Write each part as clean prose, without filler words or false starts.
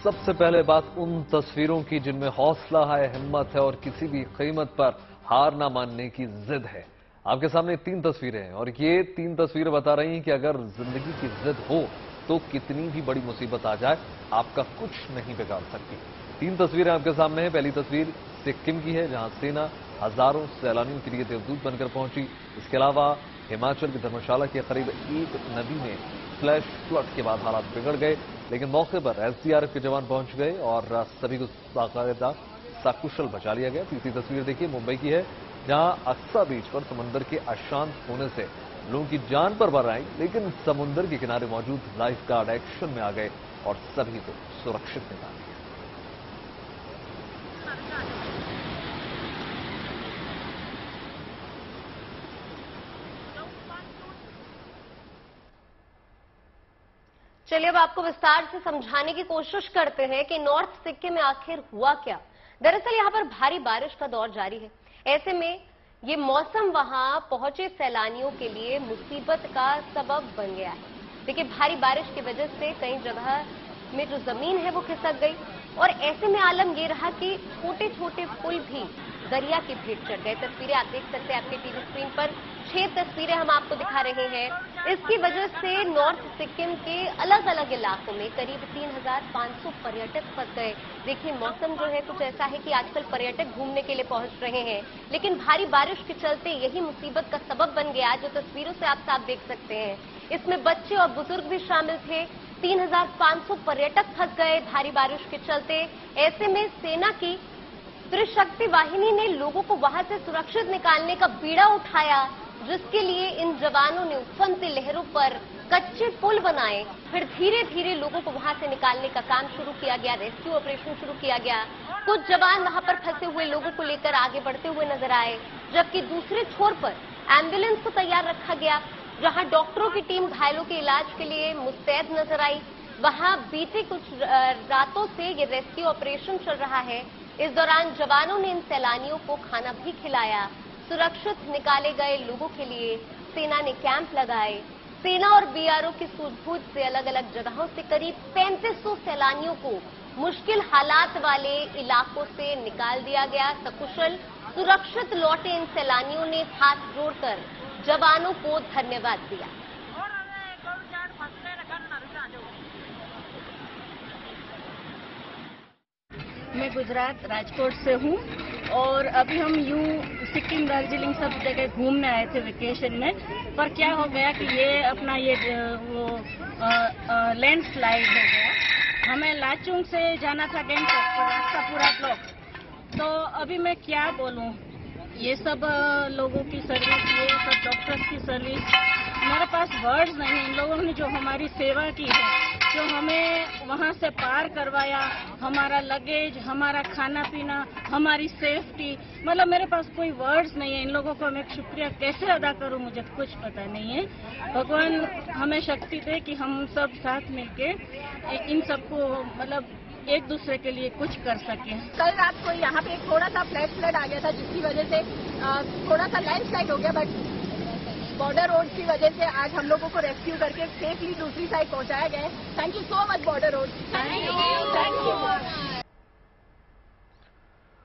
सबसे पहले बात उन तस्वीरों की जिनमें हौसला है, हिम्मत है और किसी भी कीमत पर हार ना मानने की जिद है। आपके सामने 3 तस्वीरें हैं और ये 3 तस्वीरें बता रही हैं कि अगर जिंदगी की जिद हो तो कितनी भी बड़ी मुसीबत आ जाए आपका कुछ नहीं बिगाड़ सकती। 3 तस्वीरें आपके सामने हैं। पहली तस्वीर सिक्किम की है, जहां सेना हजारों सैलानियों के लिए देवदूत बनकर पहुंची। इसके अलावा हिमाचल की धर्मशाला के करीब एक नदी में फ्लैश फ्लड के बाद हालात बिगड़ गए, लेकिन मौके पर एसडीआरएफ के जवान पहुंच गए और सभी को बाकायदा सकुशल बचा लिया गया। तीसरी तस्वीर देखिए, मुंबई की है, जहां अक्सा बीच पर समंदर के अशांत होने से लोगों की जान पर भर आई, लेकिन समुद्र के किनारे मौजूद लाइफ गार्ड एक्शन में आ गए और सभी को सुरक्षित निकाल लिया। चलिए अब आपको विस्तार से समझाने की कोशिश करते हैं कि नॉर्थ सिक्किम में आखिर हुआ क्या। दरअसल यहां पर भारी बारिश का दौर जारी है। ऐसे में ये मौसम वहां पहुंचे सैलानियों के लिए मुसीबत का सबब बन गया है। देखिए, भारी बारिश की वजह से कई जगह में जो जमीन है वो खिसक गई और ऐसे में आलम ये रहा कि छोटे छोटे पुल भी दरिया की भेंट चढ़ गए। तस्वीरें आप देख सकते हैं आपके टीवी स्क्रीन पर। 6 तस्वीरें हम आपको दिखा रहे हैं। इसकी वजह से नॉर्थ सिक्किम के अलग अलग इलाकों में करीब 3500 पर्यटक फंस गए। देखिए, मौसम जो है कुछ ऐसा है कि आजकल पर्यटक घूमने के लिए पहुंच रहे हैं, लेकिन भारी बारिश के चलते यही मुसीबत का सबब बन गया, जो तस्वीरों से आप साफ देख सकते हैं। इसमें बच्चे और बुजुर्ग भी शामिल थे। 3500 पर्यटक फंस गए भारी बारिश के चलते। ऐसे में सेना की त्रिशक्ति वाहिनी ने लोगों को वहां से सुरक्षित निकालने का बीड़ा उठाया, जिसके लिए इन जवानों ने उफनती लहरों पर कच्चे पुल बनाए। फिर धीरे धीरे लोगों को वहां से निकालने का काम शुरू किया गया, रेस्क्यू ऑपरेशन शुरू किया गया। कुछ जवान वहां पर फंसे हुए लोगों को लेकर आगे बढ़ते हुए नजर आए, जबकि दूसरे छोर पर एम्बुलेंस को तैयार रखा गया, जहां डॉक्टरों की टीम घायलों के इलाज के लिए मुस्तैद नजर आई। वहां बीते कुछ रातों से ये रेस्क्यू ऑपरेशन चल रहा है। इस दौरान जवानों ने इन सैलानियों को खाना भी खिलाया। सुरक्षित निकाले गए लोगों के लिए सेना ने कैंप लगाए। सेना और बीआरओ की सूझबूझ से अलग अलग जगहों से करीब 3500 सैलानियों को मुश्किल हालात वाले इलाकों से निकाल दिया गया। सकुशल सुरक्षित लौटे इन सैलानियों ने हाथ जोड़कर जवानों को धन्यवाद दिया। मैं गुजरात राजकोट से हूँ और अभी हम यूं सिक्किम दार्जिलिंग सब जगह घूमने आए थे वेकेशन में, पर क्या हो गया कि ये अपना ये वो लैंडस्लाइड हो गया। हमें लाचुंग से जाना था गैंगटॉक, रास्ता पूरा ब्लॉक। तो अभी मैं क्या बोलूँ, ये सब लोगों की सर्विस, ये सब डॉक्टर्स की सर्विस, मेरे पास वर्ड्स नहीं। इन लोगों ने जो हमारी सेवा की है, जो हमें वहाँ से पार करवाया, हमारा लगेज, हमारा खाना पीना, हमारी सेफ्टी, मतलब मेरे पास कोई वर्ड्स नहीं है। इन लोगों को मैं शुक्रिया कैसे अदा करूँ मुझे कुछ पता नहीं है। भगवान हमें शक्ति दे कि हम सब साथ मिलके इन सबको मतलब एक दूसरे के लिए कुछ कर सके। कल रात को यहाँ पे थोड़ा सा फ्लड आ गया था, जिसकी वजह से थोड़ा सा लैंडस्लाइड हो गया, बट बॉर्डर रोड की वजह से आज हम लोगों को रेस्क्यू करके सेफली दूसरी साइड पहुंचाया गया है। Thank you so much border road. Thank you.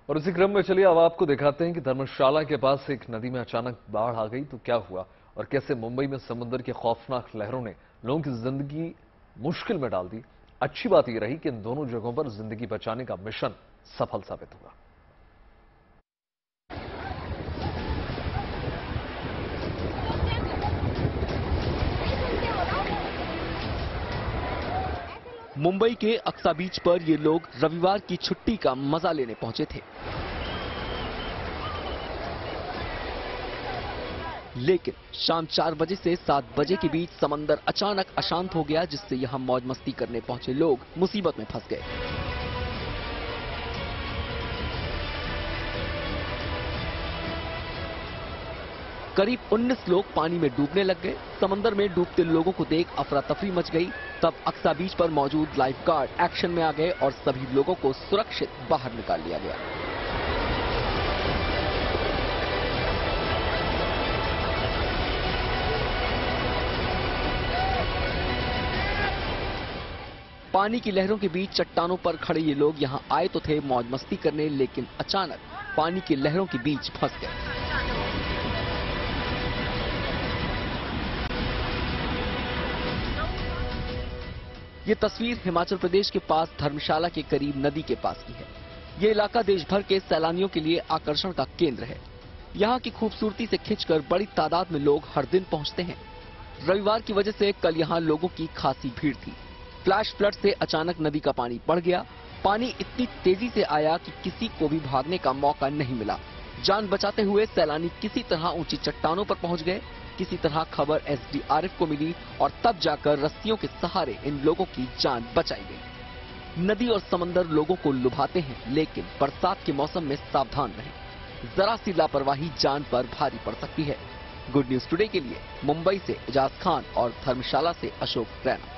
और इसी क्रम में चलिए अब आपको दिखाते हैं कि धर्मशाला के पास एक नदी में अचानक बाढ़ आ गई तो क्या हुआ और कैसे मुंबई में समुद्र की खौफनाक लहरों ने लोगों की जिंदगी मुश्किल में डाल दी। अच्छी बात यह रही कि इन दोनों जगहों पर जिंदगी बचाने का मिशन सफल साबित हुआ। मुंबई के अक्सा बीच पर ये लोग रविवार की छुट्टी का मजा लेने पहुंचे थे, लेकिन शाम 4 बजे से 7 बजे के बीच समंदर अचानक अशांत हो गया, जिससे यहां मौज मस्ती करने पहुंचे लोग मुसीबत में फंस गए। करीब 19 लोग पानी में डूबने लग गए। समंदर में डूबते लोगों को देख अफरा तफरी मच गई। तब अक्सा बीच पर मौजूद लाइफ गार्ड एक्शन में आ गए और सभी लोगों को सुरक्षित बाहर निकाल लिया गया। पानी की लहरों के बीच चट्टानों पर खड़े ये लोग यहाँ आए तो थे मौज मस्ती करने, लेकिन अचानक पानी की लहरों के बीच फंस गए। ये तस्वीर हिमाचल प्रदेश के पास धर्मशाला के करीब नदी के पास की है। ये इलाका देश भर के सैलानियों के लिए आकर्षण का केंद्र है। यहाँ की खूबसूरती से खिंचकर बड़ी तादाद में लोग हर दिन पहुँचते हैं। रविवार की वजह से कल यहाँ लोगों की खासी भीड़ थी। फ्लैश फ्लड से अचानक नदी का पानी बढ़ गया। पानी इतनी तेजी से आया कि किसी को भी भागने का मौका नहीं मिला। जान बचाते हुए सैलानी किसी तरह ऊंची चट्टानों पर पहुंच गए। किसी तरह खबर एसडीआरएफ को मिली और तब जाकर रस्सियों के सहारे इन लोगों की जान बचाई गई। नदी और समंदर लोगों को लुभाते हैं, लेकिन बरसात के मौसम में सावधान रहें। जरा सी लापरवाही जान पर भारी पड़ सकती है। गुड न्यूज टुडे के लिए मुंबई से एजाज खान और धर्मशाला से अशोक रैना।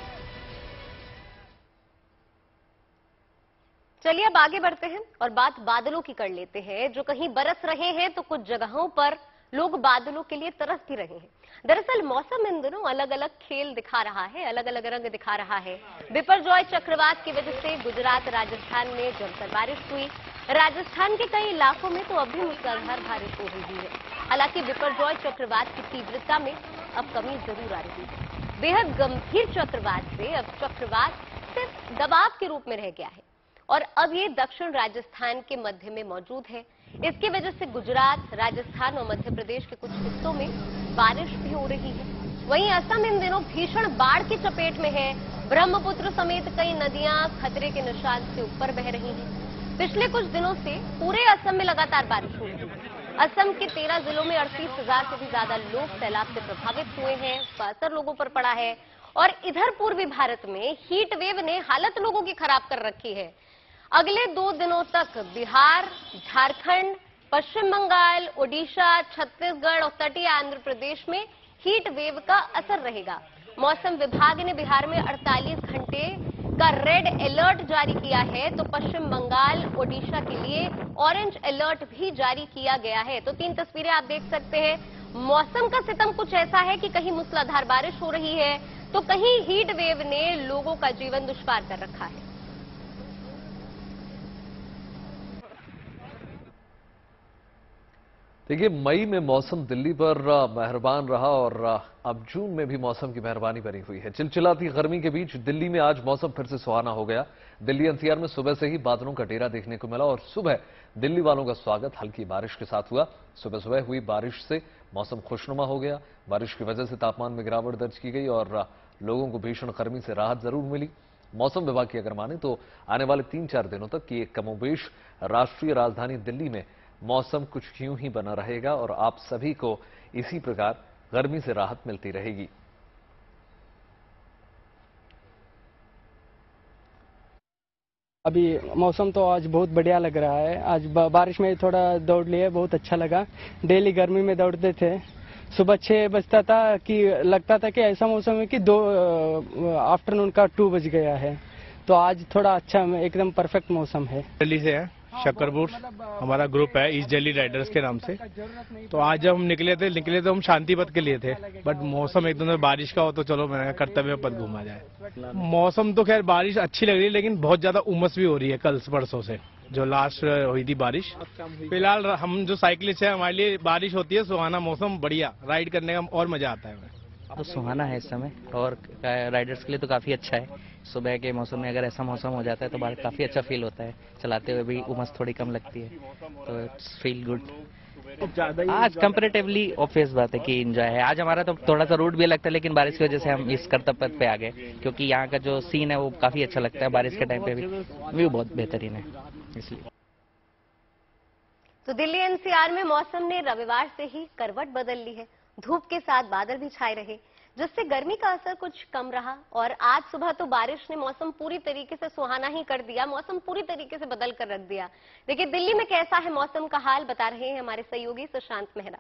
चलिए अब आगे बढ़ते हैं और बात बादलों की कर लेते हैं। जो कहीं बरस रहे हैं तो कुछ जगहों पर लोग बादलों के लिए तरस भी रहे हैं। दरअसल मौसम इन दिनों अलग अलग खेल दिखा रहा है, अलग अलग रंग दिखा रहा है। बिपरजॉय चक्रवात की वजह से गुजरात, राजस्थान में जमकर बारिश हुई। राजस्थान के कई इलाकों में तो अब भी मूसलाधार बारिश हो रही है। हालांकि बिपरजॉय चक्रवात की तीव्रता में अब कमी जरूर आ रही है। बेहद गंभीर चक्रवात से अब चक्रवात सिर्फ दबाव के रूप में रह गया है और अब ये दक्षिण राजस्थान के मध्य में मौजूद है। इसकी वजह से गुजरात, राजस्थान और मध्य प्रदेश के कुछ हिस्सों में बारिश भी हो रही है। वहीं असम इन दिनों भीषण बाढ़ की चपेट में है। ब्रह्मपुत्र समेत कई नदियां खतरे के निशान से ऊपर बह रही हैं। पिछले कुछ दिनों से पूरे असम में लगातार बारिश हो रही है। असम के 13 जिलों में 38,000 से भी ज्यादा लोग सैलाब से प्रभावित हुए हैं। उसका असर लोगों पर पड़ा है। और इधर पूर्वी भारत में हीट वेव ने हालत लोगों की खराब कर रखी है। अगले 2 दिनों तक बिहार, झारखंड, पश्चिम बंगाल, ओडिशा, छत्तीसगढ़ और तटीय आंध्र प्रदेश में हीट वेव का असर रहेगा। मौसम विभाग ने बिहार में 48 घंटे का रेड अलर्ट जारी किया है, तो पश्चिम बंगाल, ओडिशा के लिए ऑरेंज अलर्ट भी जारी किया गया है। तो 3 तस्वीरें आप देख सकते हैं। मौसम का सितम कुछ ऐसा है कि कहीं मूसलाधार बारिश हो रही है तो कहीं हीट वेव ने लोगों का जीवन दुश्वार कर रखा है। देखिए, मई में मौसम दिल्ली पर मेहरबान रहा और अब जून में भी मौसम की मेहरबानी बनी हुई है। चिलचिलाती गर्मी के बीच दिल्ली में आज मौसम फिर से सुहाना हो गया। दिल्ली एनसीआर में सुबह से ही बादलों का डेरा देखने को मिला और सुबह दिल्ली वालों का स्वागत हल्की बारिश के साथ हुआ। सुबह सुबह हुई बारिश से मौसम खुशनुमा हो गया। बारिश की वजह से तापमान में गिरावट दर्ज की गई और लोगों को भीषण गर्मी से राहत जरूर मिली। मौसम विभाग की अगर माने तो आने वाले 3-4 दिनों तक ये कमोबेश राष्ट्रीय राजधानी दिल्ली में मौसम कुछ यूं ही बना रहेगा और आप सभी को इसी प्रकार गर्मी से राहत मिलती रहेगी। अभी मौसम तो आज बहुत बढ़िया लग रहा है। आज बारिश में थोड़ा दौड़ लिए, बहुत अच्छा लगा। डेली गर्मी में दौड़ते थे, सुबह 6 बजता था कि लगता था कि ऐसा मौसम है कि आफ्टरनून का 2 बज गया है। तो आज थोड़ा अच्छा, एकदम परफेक्ट मौसम है। दिल्ली से है, शकरपुर हमारा ग्रुप है ईस्ट दिल्ली राइडर्स के नाम से। तो आज जब हम निकले तो हम शांति पथ के लिए थे, बट मौसम एकदम बारिश का हो तो चलो मैंने कर्तव्य पथ घूमा जाए। मौसम तो खैर बारिश अच्छी लग रही है, लेकिन बहुत ज्यादा उमस भी हो रही है कल परसों से जो लास्ट हुई थी बारिश। फिलहाल हम जो साइकिलिस्ट है हमारे लिए बारिश होती है सुहाना मौसम, बढ़िया राइड करने का और मजा आता है। तो सुहाना है इस समय और राइडर्स के लिए तो काफी अच्छा है। सुबह के मौसम में अगर ऐसा मौसम हो जाता है तो काफी अच्छा फील होता है। चलाते हुए भी उमस थोड़ी कम लगती है, तो इट्स फील गुड। आज कंपैरेटिवली ऑब्वियस बात है कि एंजॉय है। आज हमारा तो थोड़ा सा रूट भी लगता है, लेकिन बारिश की वजह से हम इस कर्तव्य पथ पे आ गए, क्योंकि यहाँ का जो सीन है वो काफी अच्छा लगता है। बारिश के टाइम पे भी व्यू बहुत बेहतरीन है, इसलिए। तो दिल्ली एनसीआर में मौसम ने रविवार से ही करवट बदल ली है। धूप के साथ बादल भी छाए रहे, जिससे गर्मी का असर कुछ कम रहा। और आज सुबह तो बारिश ने मौसम पूरी तरीके से सुहाना ही कर दिया, मौसम पूरी तरीके से बदल कर रख दिया। देखिए दिल्ली में कैसा है मौसम का हाल, बता रहे हैं हमारे सहयोगी सुशांत मेहरा।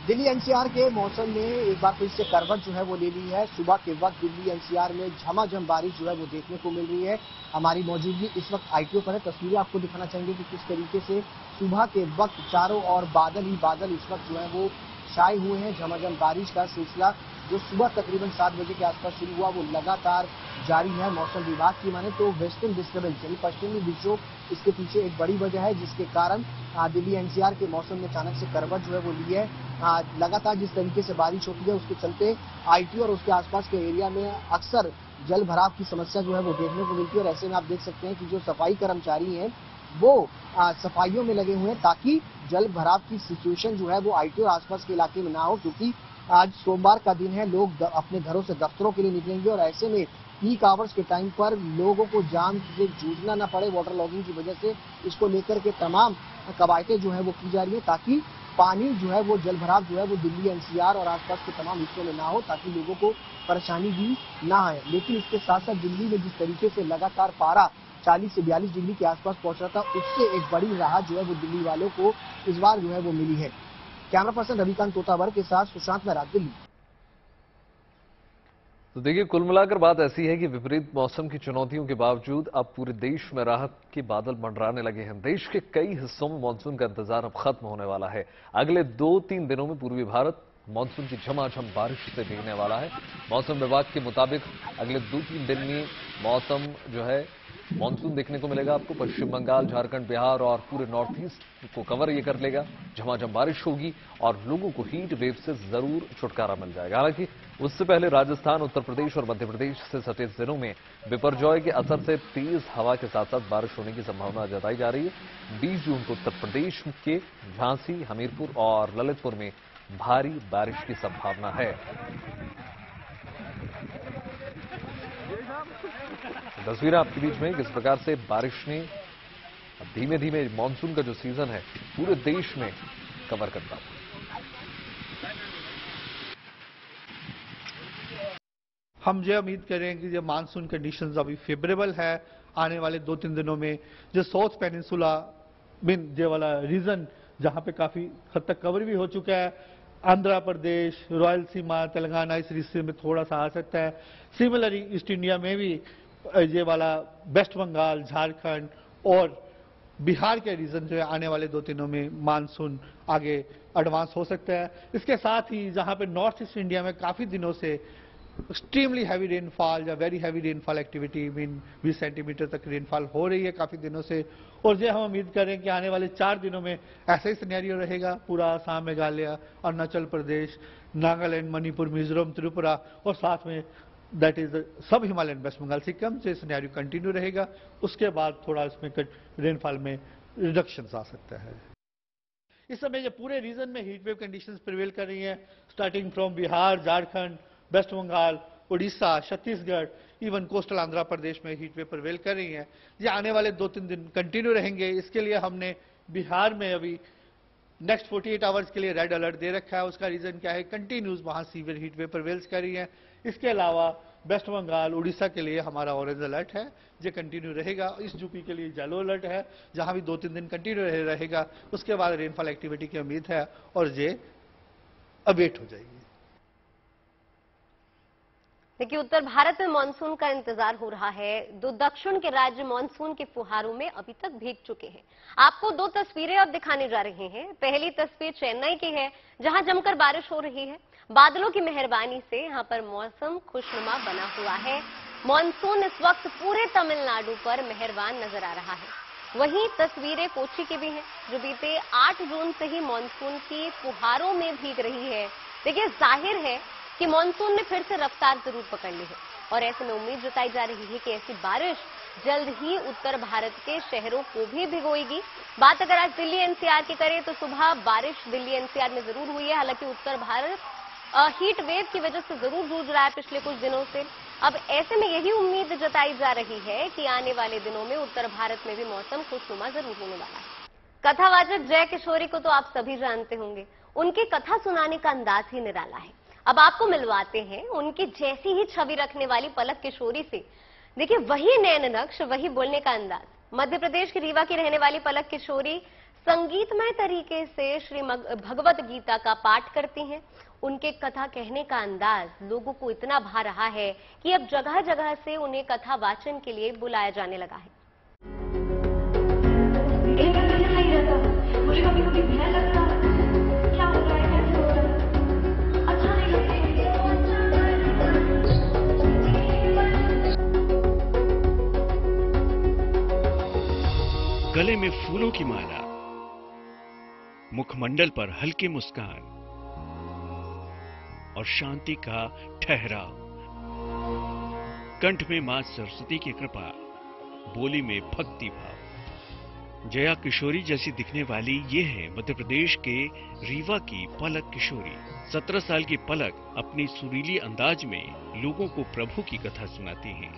दिल्ली एनसीआर के मौसम ने एक बार फिर से करवट जो है वो ले ली है। सुबह के वक्त दिल्ली एनसीआर में झमाझम बारिश जो है वो देखने को मिल रही है। हमारी मौजूदगी इस वक्त आईटीओ पर है। तस्वीरें आपको दिखाना चाहेंगे कि किस तरीके से सुबह के वक्त चारों ओर बादल ही बादल इस वक्त जो है वो छाए हुए हैं। झमाझम बारिश का सिलसिला जो सुबह तकरीबन 7 बजे के आसपास शुरू हुआ वो लगातार जारी है। मौसम विभाग की माने तो वेस्टर्न डिस्टर्बेंस यानी पश्चिमी विक्षोभ इसके पीछे एक बड़ी वजह है, जिसके कारण दिल्ली एनसीआर के मौसम में अचानक से करवट जो है वो ली है। लगातार जिस तरीके से बारिश होती है उसके चलते आईटी और उसके आसपास के एरिया में अक्सर जल भराव की समस्या जो है वो देखने को मिलती है। और ऐसे में आप देख सकते हैं कि जो सफाई कर्मचारी हैं वो सफाइयों में लगे हुए हैं ताकि जल भराव की सिचुएशन जो है वो आईटी और आसपास के इलाके में ना हो, क्योंकि आज सोमवार का दिन है, लोग अपने घरों से दफ्तरों के लिए निकलेंगे और ऐसे में पीक आवर्स के टाइम पर लोगों को जाम से जूझना न पड़े वाटर लॉगिंग की वजह से। इसको लेकर के तमाम कवायदें जो है वो की जा रही है ताकि पानी जो है वो जल भराव जो है वो दिल्ली एनसीआर और आसपास के तमाम हिस्सों में ना हो, ताकि लोगों को परेशानी भी ना आए। लेकिन इसके साथ साथ दिल्ली में जिस तरीके से लगातार पारा 40 से 42 डिग्री के आसपास पहुंच रहा था, उससे एक बड़ी राहत जो है वो दिल्ली वालों को इस बार जो है वो मिली है। कैमरा पर्सन रविकांत तोतावर के साथ सुशांत महराज, दिल्ली। तो देखिए, कुल मिलाकर बात ऐसी है कि विपरीत मौसम की चुनौतियों के बावजूद अब पूरे देश में राहत के बादल मंडराने लगे हैं। देश के कई हिस्सों में मानसून का इंतजार अब खत्म होने वाला है। अगले 2-3 दिनों में पूर्वी भारत मानसून की झमाझम बारिश से भीगने वाला है। मौसम विभाग के मुताबिक अगले 2-3 दिन में मौसम जो है मानसून देखने को मिलेगा आपको। पश्चिम बंगाल, झारखंड, बिहार और पूरे नॉर्थ ईस्ट को कवर ये कर लेगा। झमाझम बारिश होगी और लोगों को हीट वेव से जरूर छुटकारा मिल जाएगा। हालांकि उससे पहले राजस्थान, उत्तर प्रदेश और मध्य प्रदेश से सटे जिलों में बिपरजॉय के असर से तेज हवा के साथ साथ बारिश होने की संभावना जताई जा रही है। 20 जून को उत्तर प्रदेश के झांसी, हमीरपुर और ललितपुर में भारी बारिश की संभावना है। तस्वीरें आपके बीच में किस प्रकार से बारिश ने धीमे धीमे मानसून का जो सीजन है पूरे देश में कवर करता है। हम ये उम्मीद करें कि जो मानसून कंडीशंस अभी फेवरेबल है आने वाले 2-3 दिनों में। जो साउथ पेनिनसुला मीन ये वाला रीजन जहां पे काफी हद तक कवर भी हो चुका है, आंध्र प्रदेश, रायलसीमा, तेलंगाना इस हिस्से में थोड़ा सा आ सकता है। सिमिलरली ईस्ट इंडिया में भी ये वाला वेस्ट बंगाल, झारखंड और बिहार के रीजन जो है आने वाले 2 दिनों में मानसून आगे एडवांस हो सकता है। इसके साथ ही जहां पे नॉर्थ ईस्ट इंडिया में काफी दिनों से एक्सट्रीमली हैवी रेनफॉल या very heavy rainfall activity mean 20 centimetre तक रेनफॉल हो रही है काफी दिनों से, और ये हम उम्मीद करें कि आने वाले 4 दिनों में ऐसा ही सिनेरियो रहेगा। पूरा असम, मेघालय, अरुणाचल प्रदेश, नागालैंड, मणिपुर, मिजोरम, त्रिपुरा और साथ में दैट इज सब हिमालयन वेस्ट बंगाल, सिक्किम से सिनेरियो कंटिन्यू रहेगा। उसके बाद थोड़ा इसमें रेनफॉल में रिडक्शन आ सकता है। इस समय ये पूरे रीजन में हीट वेव कंडीशंस प्रिवेल कर रही हैं, starting from Bihar, Jharkhand, west Bengal, Orissa, Chhattisgarh, even coastal Andhra Pradesh में हीट वेव प्रिवेल कर रही हैं। ये आने वाले 2-3 दिन कंटिन्यू रहेंगे। इसके लिए हमने बिहार में अभी नेक्स्ट 48 आवर्स के लिए रेड अलर्ट दे रखा है। उसका रीजन क्या है, कंटिन्यूज वहां सीवियर हीट वेव प्रिवेल्स कर रही है। इसके अलावा वेस्ट बंगाल, उड़ीसा के लिए हमारा ऑरेंज अलर्ट है, ये कंटिन्यू रहेगा। इस यूपी के लिए येलो अलर्ट है, जहां भी 2-3 दिन कंटिन्यू रहेगा। उसके बाद रेनफॉल एक्टिविटी की उम्मीद है और ये अवेट हो जाएगी। देखिए, उत्तर भारत में मानसून का इंतजार हो रहा है। 2 दक्षिण के राज्य मानसून के फुहारों में अभी तक भीग चुके हैं। आपको 2 तस्वीरें अब दिखाने जा रहे हैं। पहली तस्वीर चेन्नई की है, जहां जमकर बारिश हो रही है। बादलों की मेहरबानी से यहां पर मौसम खुशनुमा बना हुआ है। मानसून इस वक्त पूरे तमिलनाडु पर मेहरबान नजर आ रहा है। वहीं तस्वीरें कोच्चि की भी हैं, जो बीते 8 जून से ही मानसून की फुहारों में भीग रही है। देखिए, जाहिर है कि मानसून ने फिर से रफ्तार जरूर पकड़ ली है और ऐसे में उम्मीद जताई जा रही है कि ऐसी बारिश जल्द ही उत्तर भारत के शहरों को भी भिगोएगी। बात अगर आज दिल्ली एनसीआर की करें तो सुबह बारिश दिल्ली एनसीआर में जरूर हुई है। हालांकि उत्तर भारत हीट वेव की वजह से जरूर जूझ रहा है पिछले कुछ दिनों से। अब ऐसे में यही उम्मीद जताई जा रही है कि आने वाले दिनों में उत्तर भारत में भी मौसम खुशनुमा जरूर होने वाला है। कथावाचक जय किशोरी को तो आप सभी जानते होंगे, उनकी कथा सुनाने का अंदाज ही निराला है। अब आपको मिलवाते हैं उनकी जैसी ही छवि रखने वाली पलक किशोरी से। देखिए, वही नैन नक्श, वही बोलने का अंदाज। मध्य प्रदेश की रीवा की रहने वाली पलक किशोरी संगीतमय तरीके से श्री भगवत गीता का पाठ करती हैं। उनके कथा कहने का अंदाज लोगों को इतना भा रहा है कि अब जगह जगह से उन्हें कथा वाचन के लिए बुलाया जाने लगा है। मुझे कभी कभी भय लगता, क्या हो रहा है, कैसे हो रहा है। गले में फूलों की माला, मुखमंडल पर हल्की मुस्कान और शांति का ठहराव। कंठ में मां सरस्वती की कृपा, बोली में भक्ति भाव। जया किशोरी जैसी दिखने वाली ये है मध्य प्रदेश के रीवा की पलक किशोरी। 17 साल की पलक अपनी सुरीली अंदाज में लोगों को प्रभु की कथा सुनाती हैं।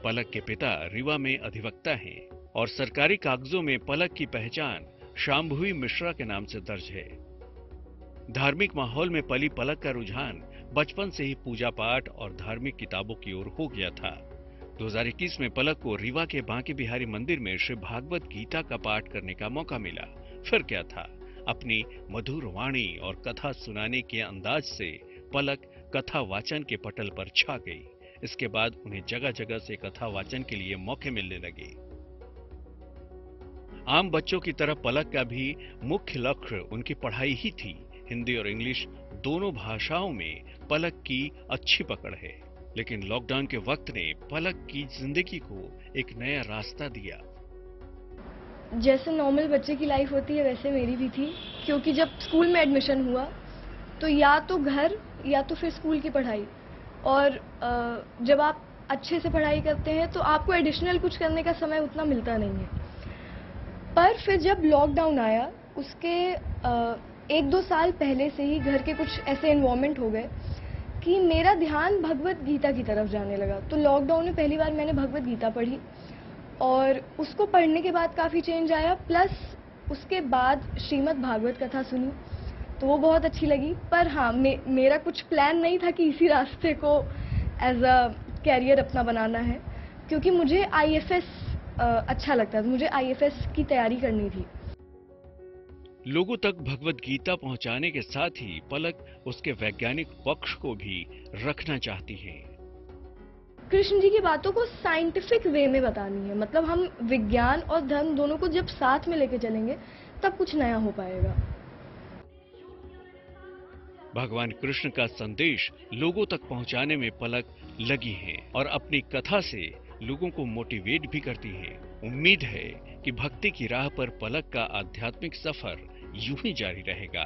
पलक के पिता रीवा में अधिवक्ता हैं और सरकारी कागजों में पलक की पहचान शांभवी मिश्रा के नाम से दर्ज है। धार्मिक माहौल में पली पलक का रुझान बचपन से ही पूजा पाठ और धार्मिक किताबों की ओर हो गया था। 2021 में पलक को रीवा के बांके बिहारी मंदिर में श्री भागवत गीता का पाठ करने का मौका मिला। फिर क्या था, अपनी मधुर वाणी और कथा सुनाने के अंदाज से पलक कथा वाचन के पटल पर छा गई। इसके बाद उन्हें जगह जगह से कथा वाचन के लिए मौके मिलने लगे। आम बच्चों की तरह पलक का भी मुख्य लक्ष्य उनकी पढ़ाई ही थी। हिंदी और इंग्लिश दोनों भाषाओं में पलक की अच्छी पकड़ है, लेकिन लॉकडाउन के वक्त ने पलक की जिंदगी को एक नया रास्ता दिया। जैसे नॉर्मल बच्चे की लाइफ होती है वैसे मेरी भी थी, क्योंकि जब स्कूल में एडमिशन हुआ तो या तो घर या तो फिर स्कूल की पढ़ाई, और जब आप अच्छे से पढ़ाई करते हैं तो आपको एडिशनल कुछ करने का समय उतना मिलता नहीं है। पर फिर जब लॉकडाउन आया उसके 1-2 साल पहले से ही घर के कुछ ऐसे एनवायरनमेंट हो गए कि मेरा ध्यान भगवत गीता की तरफ जाने लगा। तो लॉकडाउन में पहली बार मैंने भगवत गीता पढ़ी और उसको पढ़ने के बाद काफ़ी चेंज आया। प्लस उसके बाद श्रीमद् भागवत कथा सुनी तो वो बहुत अच्छी लगी। पर हाँ, मेरा कुछ प्लान नहीं था कि इसी रास्ते को एज अ कैरियर अपना बनाना है, क्योंकि मुझे IFS अच्छा लगता था, मुझे IFS की तैयारी करनी थी। लोगों तक भगवत गीता पहुंचाने के साथ ही पलक उसके वैज्ञानिक पक्ष को भी रखना चाहती है। कृष्ण जी की बातों को साइंटिफिक वे में बतानी है, मतलब हम विज्ञान और धर्म दोनों को जब साथ में लेके चलेंगे तब कुछ नया हो पाएगा। भगवान कृष्ण का संदेश लोगों तक पहुंचाने में पलक लगी है और अपनी कथा से लोगों को मोटिवेट भी करती है। उम्मीद है कि भक्ति की राह पर पलक का आध्यात्मिक सफर यूं ही जारी रहेगा।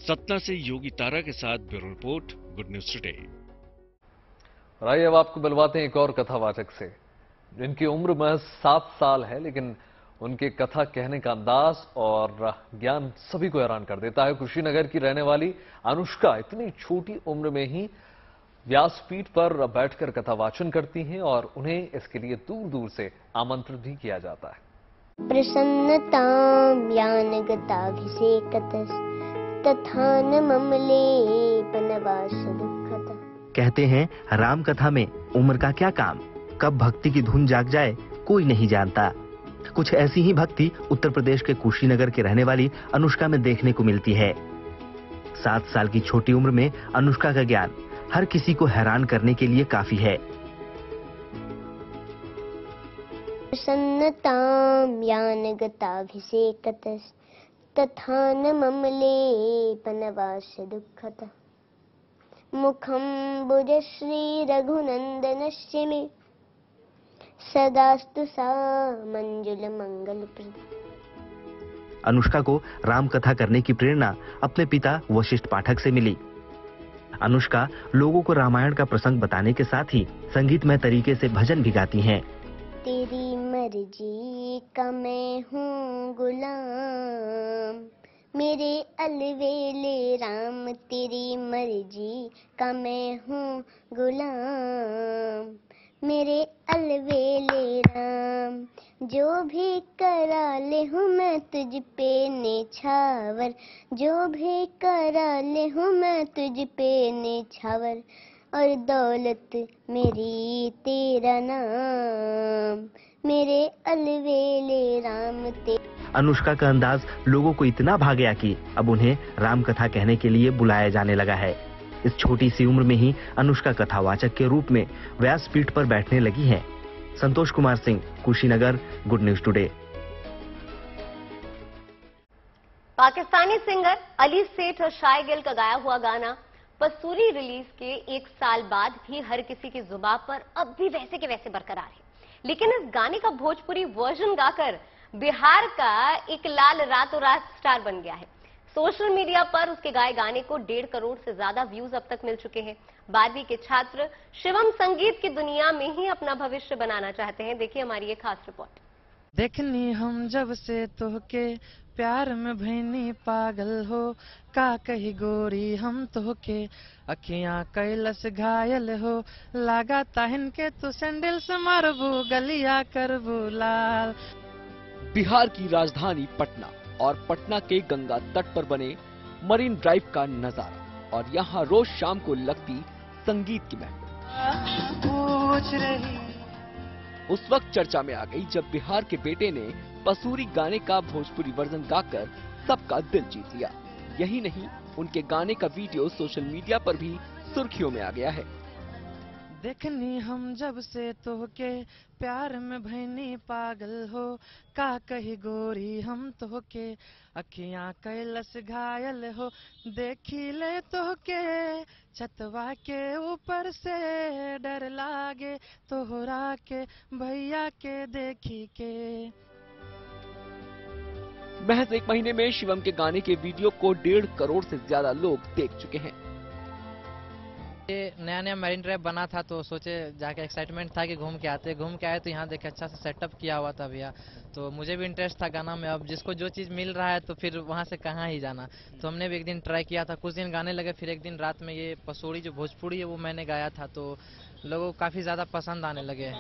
सतना से योगी तारा के साथ bureau report, good news today. आइए अब आपको मिलवाते हैं एक और कथावाचक से, जिनकी उम्र महज 7 साल है, लेकिन उनके कथा कहने का अंदाज और ज्ञान सभी को हैरान कर देता है। कुशीनगर की रहने वाली अनुष्का इतनी छोटी उम्र में ही व्यासपीठ पर बैठकर कथा वाचन करती हैं और उन्हें इसके लिए दूर दूर से आमंत्रित भी किया जाता है। प्रसन्नतां यानगताभिषेकतस् तथा न ममले पनवास दुःखतः। कहते हैं राम कथा में उम्र का क्या काम, कब भक्ति की धुन जाग जाए कोई नहीं जानता। कुछ ऐसी ही भक्ति उत्तर प्रदेश के कुशीनगर के रहने वाली अनुष्का में देखने को मिलती है। 7 साल की छोटी उम्र में अनुष्का का ज्ञान हर किसी को हैरान करने के लिए काफी है। प्रसन्नतां यानगताभिषेकतस् तथा न ममले पनवास दुःखतः। मुखं भुजश्री रघुनंदनस्य मे सदास्तु सा मंजुल मंगलप्रद। अनुष्का को राम कथा करने की प्रेरणा अपने पिता वशिष्ठ पाठक से मिली। अनुष्का लोगों को रामायण का प्रसंग बताने के साथ ही संगीतमय तरीके से भजन भी गाती हैं। तेरी मर्जी का मैं हूँ गुलाम, मेरे अलवेले राम। तेरी मर्जी का मैं हूँ गुलाम, मेरे अलवेले राम। जो भी करा ले हूँ मैं तुझ पे नेछावर, जो भी करा ले हूँ मैं तुझ पे नेछावर। और दौलत मेरी तेरा नाम, मेरे अलवेले राम ते। अनुष्का का अंदाज लोगों को इतना भा गया कि अब उन्हें राम कथा कहने के लिए बुलाया जाने लगा है। इस छोटी सी उम्र में ही अनुष्का कथावाचक के रूप में व्यासपीठ पर बैठने लगी हैं। Santosh Kumar Singh, Kushinagar, good news today. Pakistani singer Ali Seth और शाय गिल का गाया हुआ गाना पसूरी रिलीज के 1 साल बाद भी हर किसी की जुबान पर अब भी वैसे के वैसे बरकरार है। लेकिन इस गाने का भोजपुरी वर्जन गाकर बिहार का एक लाल रातों रात स्टार बन गया है। सोशल मीडिया पर उसके गाए गाने को 1.5 करोड़ से ज्यादा व्यूज अब तक मिल चुके हैं। 12वीं के छात्र शिवम संगीत की दुनिया में ही अपना भविष्य बनाना चाहते हैं। देखिए हमारी ये खास रिपोर्ट। देखनी हम जब से तोहके प्यार में भैनी पागल हो, का कही गोरी हम तोहके अखियां कैलस घायल हो, लागा ताहन के तू सैंडल से मारबू गलिया करबू लाल। बिहार की राजधानी पटना और पटना के गंगा तट पर बने मरीन ड्राइव का नजारा और यहाँ रोज शाम को लगती संगीत की महफिल उस वक्त चर्चा में आ गई जब बिहार के बेटे ने पसूरी गाने का भोजपुरी वर्जन गाकर सबका दिल जीत लिया। यही नहीं, उनके गाने का वीडियो सोशल मीडिया पर भी सुर्खियों में आ गया है। देखनी हम जब से तोहके प्यार में भैनी पागल हो, का कही गोरी हम तोहके अखियां कैलस घायल हो, देखी ले तोहके छतवा के ऊपर से डर लागे तोहरा के भैया के देखी के। महज 1 महीने में शिवम के गाने के वीडियो को 1.5 करोड़ से ज्यादा लोग देख चुके हैं। ये नया नया मैरिन ड्राइव बना था तो सोचे जाके एक्साइटमेंट था कि घूम के आए तो यहाँ देखे अच्छा से सेटअप किया हुआ था भैया, तो मुझे भी इंटरेस्ट था गाना में। अब जिसको जो चीज़ मिल रहा है तो फिर वहाँ से कहाँ ही जाना, तो हमने भी एक दिन ट्राई किया था, कुछ दिन गाने लगे, फिर एक दिन रात में ये पसूरी जो भोजपुरी है वो मैंने गाया था, तो लोगों को काफी ज्यादा पसंद आने लगे।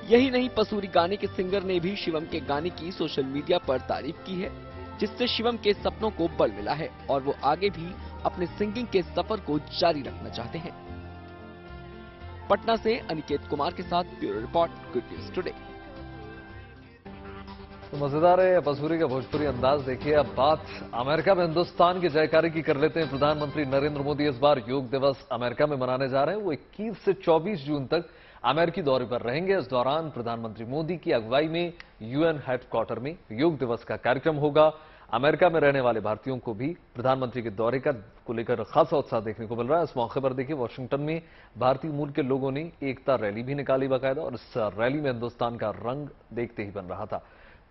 यही नहीं, पसूरी गाने के सिंगर ने भी शिवम के गाने की सोशल मीडिया पर तारीफ की है, जिससे शिवम के सपनों को बल मिला है और वो आगे भी अपने सिंगिंग के सफर को जारी रखना चाहते हैं। पटना से अनिकेत कुमार के साथ bureau report, good news today. तो मजेदार है पसूरी का भोजपुरी अंदाज। देखिए अब बात अमेरिका में हिंदुस्तान की जयकारी की कर लेते हैं। प्रधानमंत्री नरेंद्र मोदी इस बार योग दिवस अमेरिका में मनाने जा रहे हैं। वो 21 से 24 जून तक अमेरिकी दौरे पर रहेंगे। इस दौरान प्रधानमंत्री मोदी की अगुवाई में यूएन हेडक्वार्टर में योग दिवस का कार्यक्रम होगा। अमेरिका में रहने वाले भारतीयों को भी प्रधानमंत्री के दौरे को लेकर खासा उत्साह देखने को मिल रहा है। इस मौके पर देखिए वॉशिंगटन में भारतीय मूल के लोगों ने एकता रैली भी निकाली बाकायदा, और इस रैली में हिंदुस्तान का रंग देखते ही बन रहा था।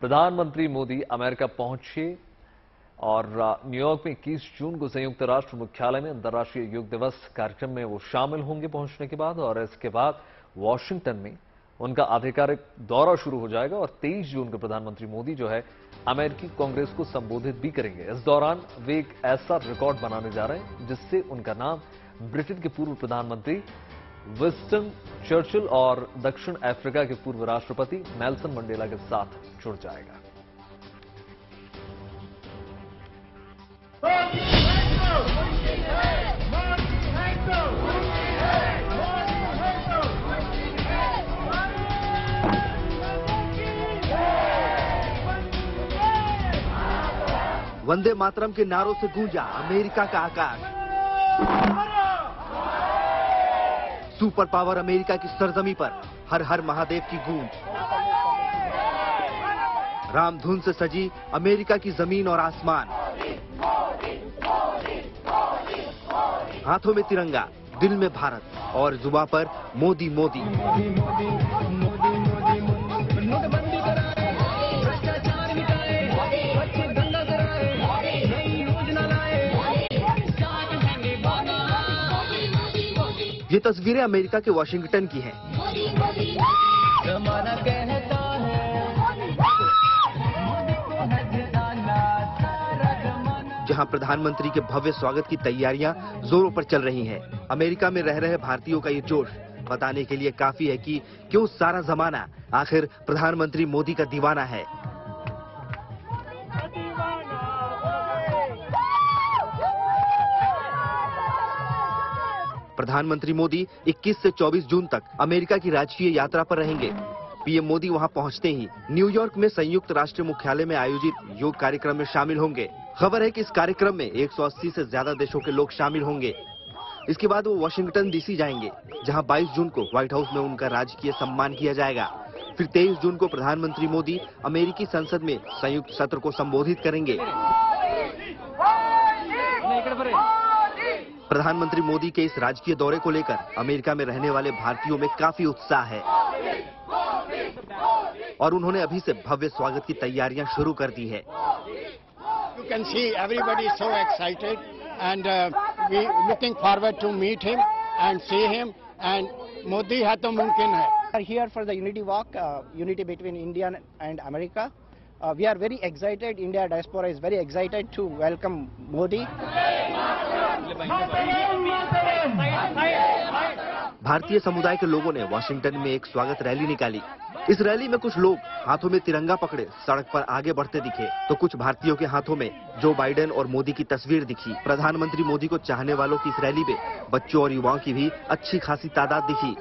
प्रधानमंत्री मोदी अमेरिका पहुंचे और न्यूयॉर्क में 21 जून को संयुक्त राष्ट्र मुख्यालय में अंतर्राष्ट्रीय योग दिवस कार्यक्रम में वो शामिल होंगे पहुंचने के बाद, और इसके बाद वॉशिंगटन में उनका आधिकारिक दौरा शुरू हो जाएगा और 23 जून को प्रधानमंत्री मोदी जो है अमेरिकी कांग्रेस को संबोधित भी करेंगे। इस दौरान वे एक ऐसा रिकॉर्ड बनाने जा रहे हैं जिससे उनका नाम ब्रिटेन के पूर्व प्रधानमंत्री विंस्टन चर्चिल और दक्षिण अफ्रीका के पूर्व राष्ट्रपति नेल्सन मंडेला के साथ जुड़ जाएगा। वंदे मातरम के नारों से गूंजा अमेरिका का आकाश। सुपर पावर अमेरिका की सरजमी पर हर हर महादेव की गूंज। रामधुन से सजी अमेरिका की जमीन और आसमान। हाथों में तिरंगा, दिल में भारत और जुबां पर मोदी मोदी। ये तस्वीरें अमेरिका के वॉशिंगटन की हैं। जहां प्रधानमंत्री के भव्य स्वागत की तैयारियां जोरों पर चल रही हैं। अमेरिका में रह रहे भारतीयों का ये जोश बताने के लिए काफी है कि क्यों सारा जमाना आखिर प्रधानमंत्री मोदी का दीवाना है। प्रधानमंत्री मोदी 21 से 24 जून तक अमेरिका की राजकीय यात्रा पर रहेंगे। पीएम मोदी वहां पहुंचते ही न्यूयॉर्क में संयुक्त राष्ट्र मुख्यालय में आयोजित योग कार्यक्रम में शामिल होंगे। खबर है कि इस कार्यक्रम में 180 से ज्यादा देशों के लोग शामिल होंगे। इसके बाद वो वाशिंगटन डीसी जाएंगे, जहां 22 जून को व्हाइट हाउस में उनका राजकीय सम्मान किया जाएगा। फिर 23 जून को प्रधानमंत्री मोदी अमेरिकी संसद में संयुक्त सत्र को संबोधित करेंगे। प्रधानमंत्री मोदी के इस राजकीय दौरे को लेकर अमेरिका में रहने वाले भारतीयों में काफी उत्साह है और उन्होंने अभी से भव्य स्वागत की तैयारियां शुरू कर दी है। You can see everybody is so excited and we looking forward to meet him and see him and Modi है तो मुमकिन है। We are here for the unity walk, unity between India and America. We are very excited. India diaspora is very excited to welcome Modi. भारतीय समुदाय के लोगों ने Washington में एक स्वागत रैली निकाली। इस रैली में कुछ लोग हाथों में तिरंगा पकड़े सड़क पर आगे बढ़ते दिखे, तो कुछ भारतीयों के हाथों में जो बाइडेन और मोदी की तस्वीर दिखी। प्रधानमंत्री मोदी को चाहने वालों की इस रैली में बच्चों और युवाओं की भी अच्छी खासी तादाद दिखी।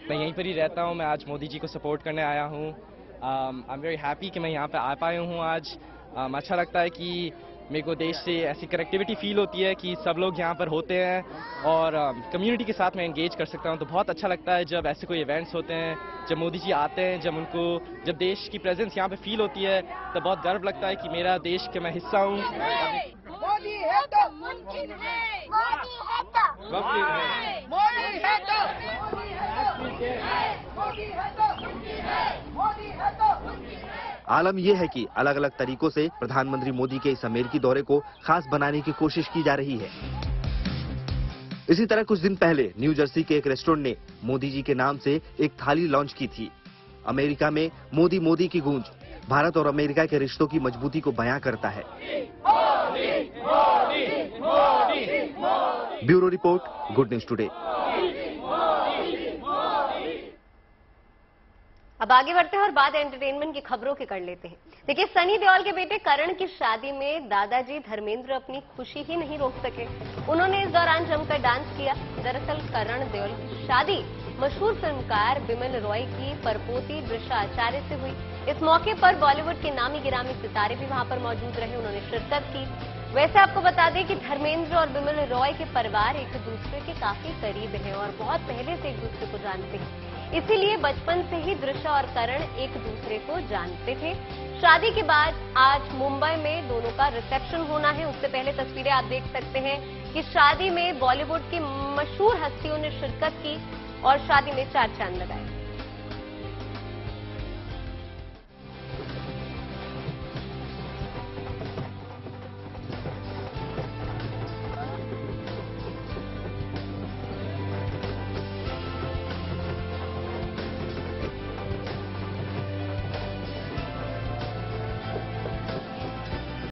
मैं यहीं पर ही रहता हूँ, मैं आज मोदी जी को सपोर्ट करने आया हूँ। आई एम वेरी हैप्पी कि मैं यहाँ पे आ पाया हूँ आज। अच्छा लगता है कि मेरे को देश से ऐसी कनेक्टिविटी फील होती है कि सब लोग यहाँ पर होते हैं और कम्युनिटी के साथ मैं एंगेज कर सकता हूँ। तो बहुत अच्छा लगता है जब ऐसे कोई इवेंट्स होते हैं, जब मोदी जी आते हैं, जब देश की प्रेजेंस यहाँ पे फील होती है, तो बहुत गर्व लगता है कि मेरा देश का मैं हिस्सा हूँ। मोदी है तो मुमकिन है, मोदी है तो मुमकिन है, मोदी है तो आलम यह है कि अलग अलग तरीकों से प्रधानमंत्री मोदी के इस अमेरिकी दौरे को खास बनाने की कोशिश की जा रही है। इसी तरह कुछ दिन पहले न्यू जर्सी के एक रेस्टोरेंट ने मोदी जी के नाम से एक थाली लॉन्च की थी। अमेरिका में मोदी मोदी की गूंज भारत और अमेरिका के रिश्तों की मजबूती को बयां करता है। Bureau report, good news today. अब आगे बढ़ते हैं और बात एंटरटेनमेंट की खबरों की कर लेते हैं। देखिए, सनी देओल के बेटे करण की शादी में दादाजी धर्मेंद्र अपनी खुशी ही नहीं रोक सके। उन्होंने इस दौरान जमकर डांस किया। दरअसल करण देओल की शादी मशहूर फिल्मकार बिमल रॉय की परपोती दृश्या आचार्य से हुई। इस मौके पर बॉलीवुड के नामी गिरामी सितारे भी वहां पर मौजूद रहे, उन्होंने शिरकत की। वैसे आपको बता दें कि धर्मेंद्र और बिमल रॉय के परिवार एक दूसरे के काफी करीब हैं और बहुत पहले से एक दूसरे को जानते हैं। इसीलिए बचपन से ही दृश्या और करण एक दूसरे को जानते थे। शादी के बाद आज मुंबई में दोनों का रिसेप्शन होना है। उससे पहले तस्वीरें आप देख सकते हैं कि शादी में बॉलीवुड की मशहूर हस्तियों ने शिरकत की और शादी में चार चांद लगाए।